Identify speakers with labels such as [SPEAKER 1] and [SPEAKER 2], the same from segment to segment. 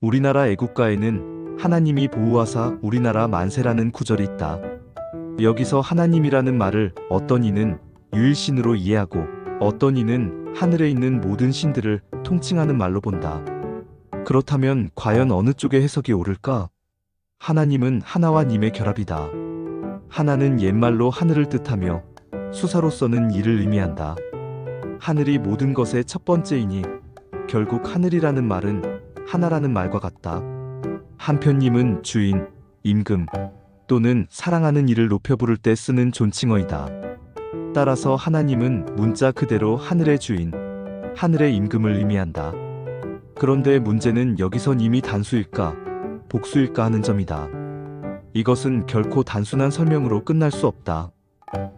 [SPEAKER 1] 우리나라 애국가에는 하나님이 보호하사 우리나라 만세라는 구절이 있다. 여기서 하나님이라는 말을 어떤 이는 유일신으로 이해하고 어떤 이는 하늘에 있는 모든 신들을 통칭하는 말로 본다. 그렇다면 과연 어느 쪽의 해석이 옳을까? 하나님은 하나와 님의 결합이다. 하나는 옛말로 하늘을 뜻하며 수사로서는 이를 의미한다. 하늘이 모든 것의 첫 번째이니 결국 하늘이라는 말은 하나라는 말과 같다. 한편 님은 주인, 임금 또는 사랑하는 이를 높여 부를 때 쓰는 존칭어이다. 따라서 하나님은 문자 그대로 하늘의 주인, 하늘의 임금을 의미한다. 그런데 문제는 여기서 님이 단수일까, 복수일까 하는 점이다. 이것은 결코 단순한 설명으로 끝날 수 없다.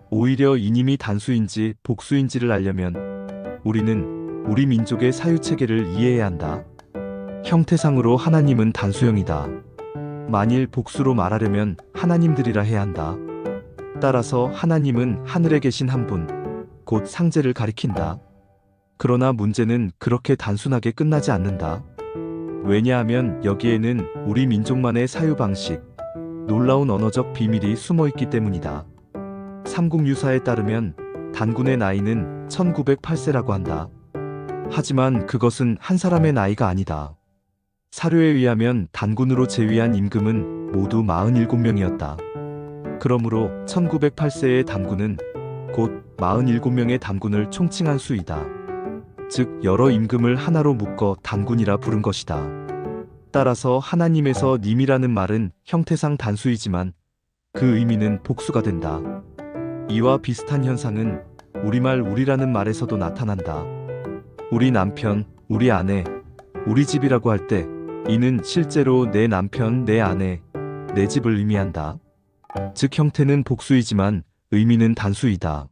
[SPEAKER 1] 오히려 이 님이 단수인지 복수인지를 알려면 우리는 우리 민족의 사유체계를 이해해야 한다. 형태상으로 하나님은 단수형이다. 만일 복수로 말하려면 하나님들이라 해야 한다. 따라서 하나님은 하늘에 계신 한 분, 곧 상제를 가리킨다. 그러나 문제는 그렇게 단순하게 끝나지 않는다. 왜냐하면 여기에는 우리 민족만의 사유 방식, 놀라운 언어적 비밀이 숨어 있기 때문이다. 삼국유사에 따르면 단군의 나이는 1908세라고 한다. 하지만 그것은 한 사람의 나이가 아니다. 사료에 의하면 단군으로 제위한 임금은 모두 47명이었다. 그러므로 1908세의 단군은 곧 47명의 단군을 총칭한 수이다. 즉 여러 임금을 하나로 묶어 단군이라 부른 것이다. 따라서 하나님에서 님이라는 말은 형태상 단수이지만 그 의미는 복수가 된다. 이와 비슷한 현상은 우리말 우리라는 말에서도 나타난다. 우리 남편, 우리 아내, 우리 집이라고 할 때 이는 실제로 내 남편, 내 아내, 내 집을 의미한다. 즉 형태는 복수이지만 의미는 단수이다.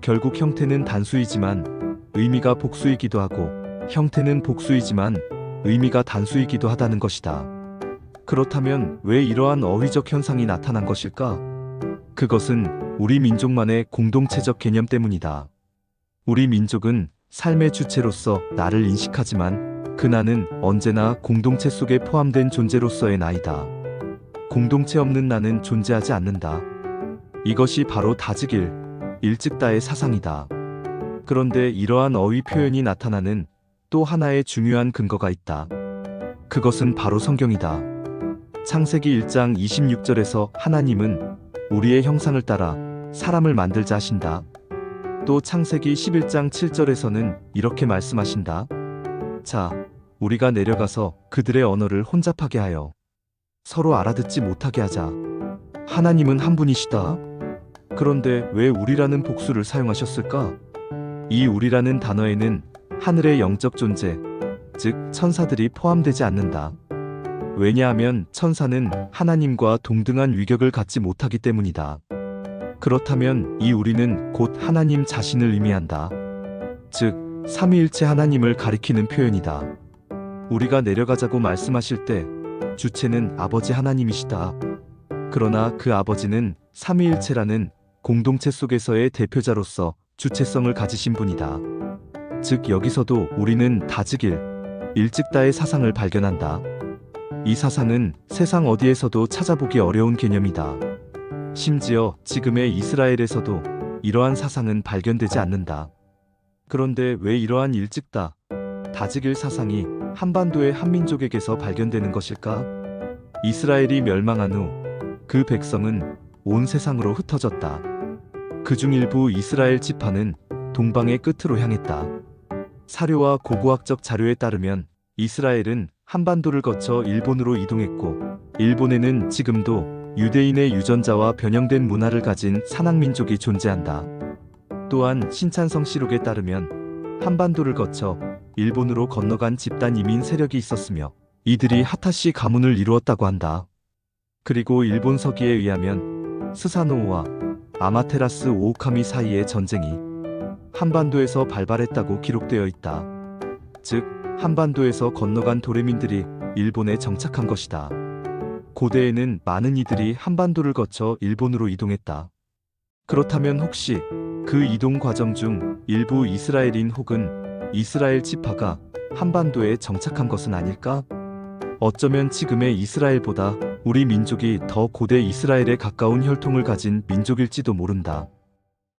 [SPEAKER 1] 결국 형태는 단수이지만 의미가 복수이기도 하고 형태는 복수이지만 의미가 단수이기도 하다는 것이다. 그렇다면 왜 이러한 어휘적 현상이 나타난 것일까? 그것은 우리 민족만의 공동체적 개념 때문이다. 우리 민족은 삶의 주체로서 나를 인식하지만 그 나는 언제나 공동체 속에 포함된 존재로서의 나이다. 공동체 없는 나는 존재하지 않는다. 이것이 바로 다즈길, 일찍다의 사상이다. 그런데 이러한 어휘 표현이 나타나는 또 하나의 중요한 근거가 있다. 그것은 바로 성경이다. 창세기 1장 26절에서 하나님은 우리의 형상을 따라 사람을 만들자 하신다. 또 창세기 11장 7절에서는 이렇게 말씀하신다. 자, 우리가 내려가서 그들의 언어를 혼잡하게 하여 서로 알아듣지 못하게 하자. 하나님은 한 분이시다. 그런데 왜 우리라는 복수를 사용하셨을까? 이 우리라는 단어에는 하늘의 영적 존재, 즉 천사들이 포함되지 않는다. 왜냐하면 천사는 하나님과 동등한 위격을 갖지 못하기 때문이다. 그렇다면 이 우리는 곧 하나님 자신을 의미한다. 즉 삼위일체 하나님을 가리키는 표현이다. 우리가 내려가자고 말씀하실 때 주체는 아버지 하나님이시다. 그러나 그 아버지는 삼위일체라는 공동체 속에서의 대표자로서 주체성을 가지신 분이다. 즉 여기서도 우리는 다즈길, 일찍다의 사상을 발견한다. 이 사상은 세상 어디에서도 찾아보기 어려운 개념이다. 심지어 지금의 이스라엘에서도 이러한 사상은 발견되지 않는다. 그런데 왜 이러한 일찍다, 다즈길 사상이 한반도의 한민족에게서 발견되는 것일까? 이스라엘이 멸망한 후 그 백성은 온 세상으로 흩어졌다. 그중 일부 이스라엘 지파는 동방의 끝으로 향했다. 사료와 고고학적 자료에 따르면 이스라엘은 한반도를 거쳐 일본으로 이동했고 일본에는 지금도 유대인의 유전자와 변형된 문화를 가진 산악민족이 존재한다. 또한 신찬성시록에 따르면 한반도를 거쳐 일본으로 건너간 집단 이민 세력이 있었으며 이들이 하타시 가문을 이루었다고 한다. 그리고 일본 서기에 의하면 스사노오와 아마테라스 오오카미 사이의 전쟁이 한반도에서 발발했다고 기록되어 있다. 즉 한반도에서 건너간 도레민들이 일본에 정착한 것이다. 고대에는 많은 이들이 한반도를 거쳐 일본으로 이동했다. 그렇다면 혹시 그 이동 과정 중 일부 이스라엘인 혹은 이스라엘 지파가 한반도에 정착한 것은 아닐까? 어쩌면 지금의 이스라엘보다 우리 민족이 더 고대 이스라엘에 가까운 혈통을 가진 민족일지도 모른다.